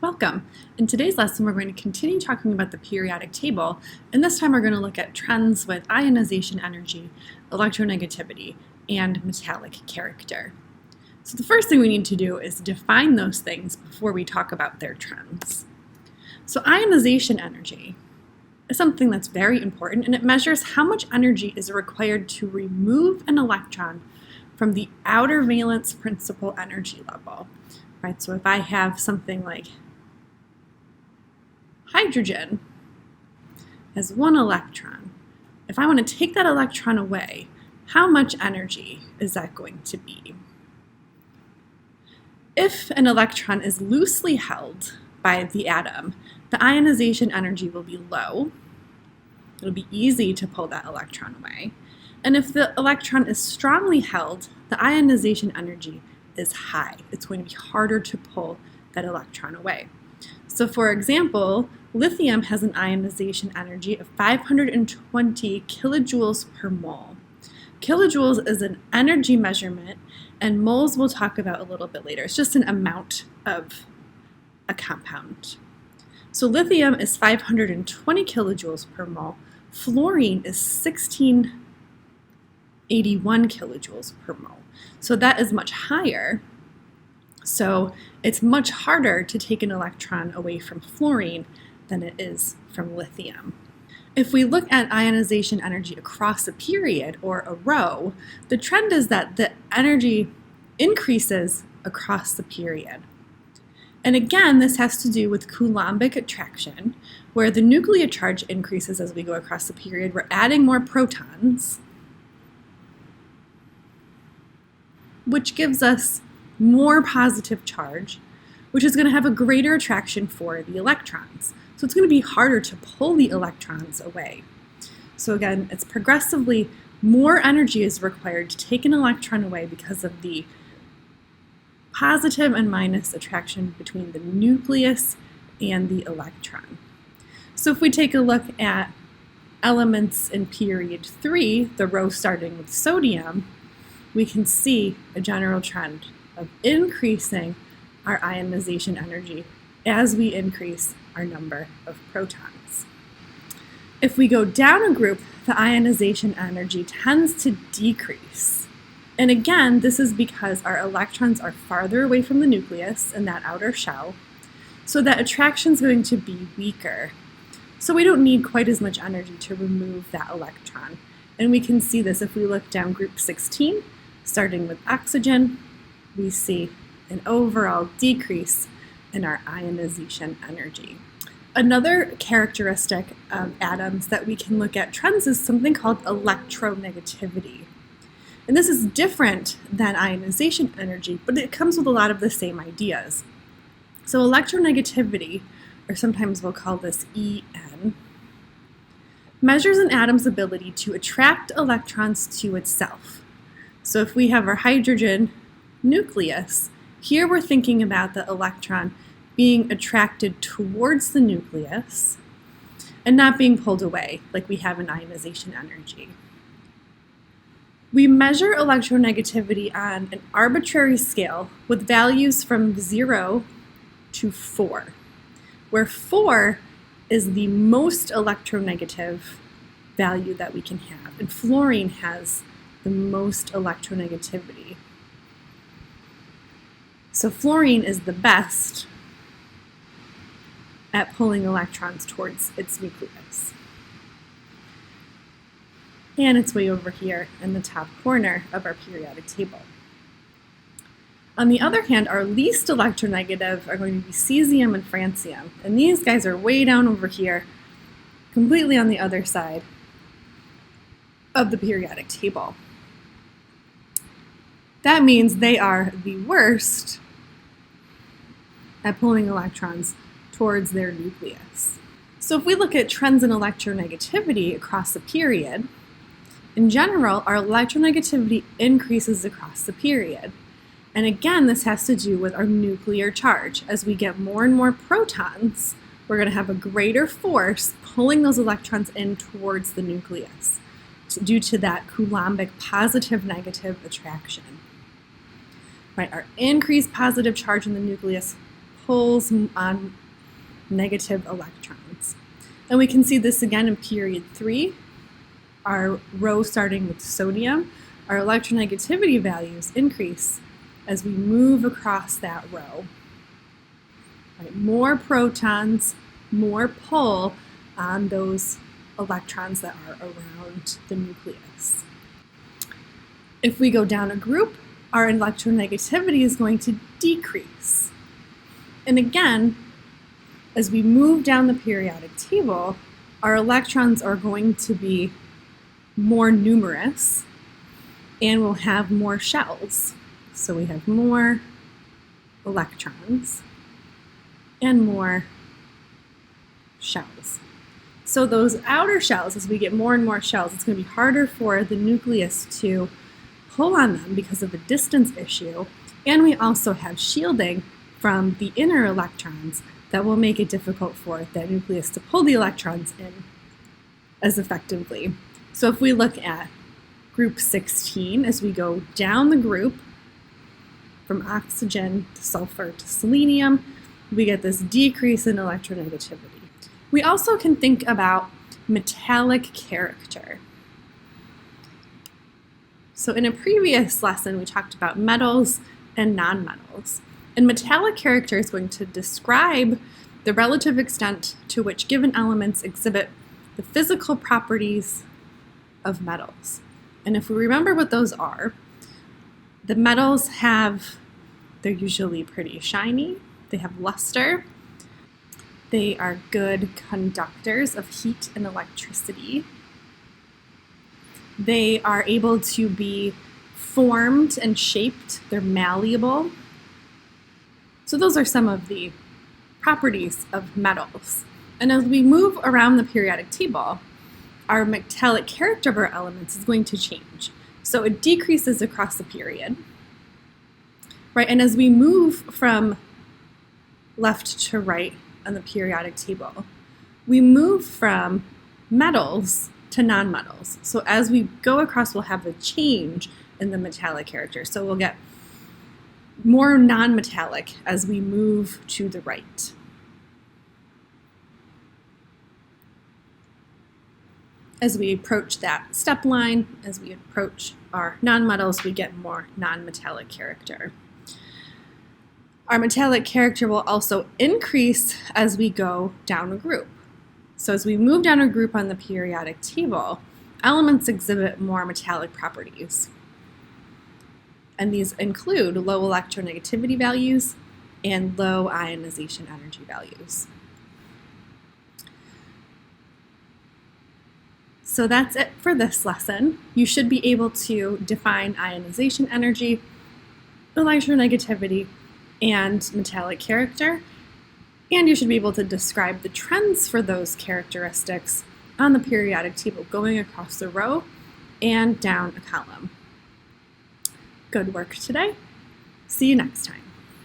Welcome. In today's lesson, we're going to continue talking about the periodic table, and this time we're going to look at trends with ionization energy, electronegativity, and metallic character. So the first thing we need to do is define those things before we talk about their trends. So ionization energy is something that's very important, and it measures how much energy is required to remove an electron from the outer valence principal energy level. Right, so if I have something like hydrogen has one electron, if I want to take that electron away, how much energy is that going to be? If an electron is loosely held by the atom, the ionization energy will be low. It'll be easy to pull that electron away. And if the electron is strongly held, the ionization energy is high. It's going to be harder to pull that electron away. So for example, lithium has an ionization energy of 520 kilojoules per mole. Kilojoules is an energy measurement, and moles we'll talk about a little bit later. It's just an amount of a compound. So lithium is 520 kilojoules per mole. Fluorine is 1681 kilojoules per mole. So that is much higher. So it's much harder to take an electron away from fluorine than it is from lithium. If we look at ionization energy across a period or a row, the trend is that the energy increases across the period. And again, this has to do with Coulombic attraction, where the nuclear charge increases as we go across the period. We're adding more protons, which gives us more positive charge, which is going to have a greater attraction for the electrons. So it's going to be harder to pull the electrons away. So again, it's progressively more energy is required to take an electron away because of the positive and minus attraction between the nucleus and the electron. So if we take a look at elements in period 3, the row starting with sodium, we can see a general trend of increasing our ionization energy as we increase our number of protons. If we go down a group, the ionization energy tends to decrease. And again, this is because our electrons are farther away from the nucleus in that outer shell, so that attraction is going to be weaker. So we don't need quite as much energy to remove that electron. And we can see this if we look down group 16, starting with oxygen, we see an overall decrease in our ionization energy. Another characteristic of atoms that we can look at trends is something called electronegativity. And this is different than ionization energy, but it comes with a lot of the same ideas. So electronegativity, or sometimes we'll call this EN, measures an atom's ability to attract electrons to itself. So if we have our hydrogen nucleus, here we're thinking about the electron being attracted towards the nucleus and not being pulled away like we have in ionization energy. We measure electronegativity on an arbitrary scale with values from 0 to 4, where 4 is the most electronegative value that we can have, and fluorine has the most electronegativity. So fluorine is the best at pulling electrons towards its nucleus. And it's way over here in the top corner of our periodic table. On the other hand, our least electronegative are going to be cesium and francium. And these guys are way down over here, completely on the other side of the periodic table. That means they are the worst at pulling electrons towards their nucleus. So if we look at trends in electronegativity across the period, in general, our electronegativity increases across the period. And again, this has to do with our nuclear charge. As we get more and more protons, we're going to have a greater force pulling those electrons in towards the nucleus due to that Coulombic positive-negative attraction. Right, our increased positive charge in the nucleus pulls on negative electrons. And we can see this again in period 3, our row starting with sodium. Our electronegativity values increase as we move across that row. Right, more protons, more pull on those electrons that are around the nucleus. If we go down a group, our electronegativity is going to decrease. And again, as we move down the periodic table, our electrons are going to be more numerous and we'll have more shells. So we have more electrons and more shells. So those outer shells, as we get more and more shells, it's going to be harder for the nucleus to pull on them because of the distance issue. And we also have shielding from the inner electrons that will make it difficult for that nucleus to pull the electrons in as effectively. So if we look at group 16, as we go down the group from oxygen to sulfur to selenium, we get this decrease in electronegativity. We also can think about metallic character. So in a previous lesson, we talked about metals and nonmetals. And metallic character is going to describe the relative extent to which given elements exhibit the physical properties of metals. And if we remember what those are, the metals they're usually pretty shiny, they have luster, they are good conductors of heat and electricity, they are able to be formed and shaped, they're malleable. So those are some of the properties of metals. And as we move around the periodic table, our metallic character of our elements is going to change. So it decreases across the period, right? And as we move from left to right on the periodic table, we move from metals to nonmetals. So as we go across, we'll have a change in the metallic character. So we'll get more non-metallic as we move to the right. As we approach that step line, as we approach our nonmetals, we get more non-metallic character. Our metallic character will also increase as we go down a group. So as we move down a group on the periodic table, elements exhibit more metallic properties. And these include low electronegativity values and low ionization energy values. So that's it for this lesson. You should be able to define ionization energy, electronegativity, and metallic character. And you should be able to describe the trends for those characteristics on the periodic table going across the row and down a column. Good work today. See you next time.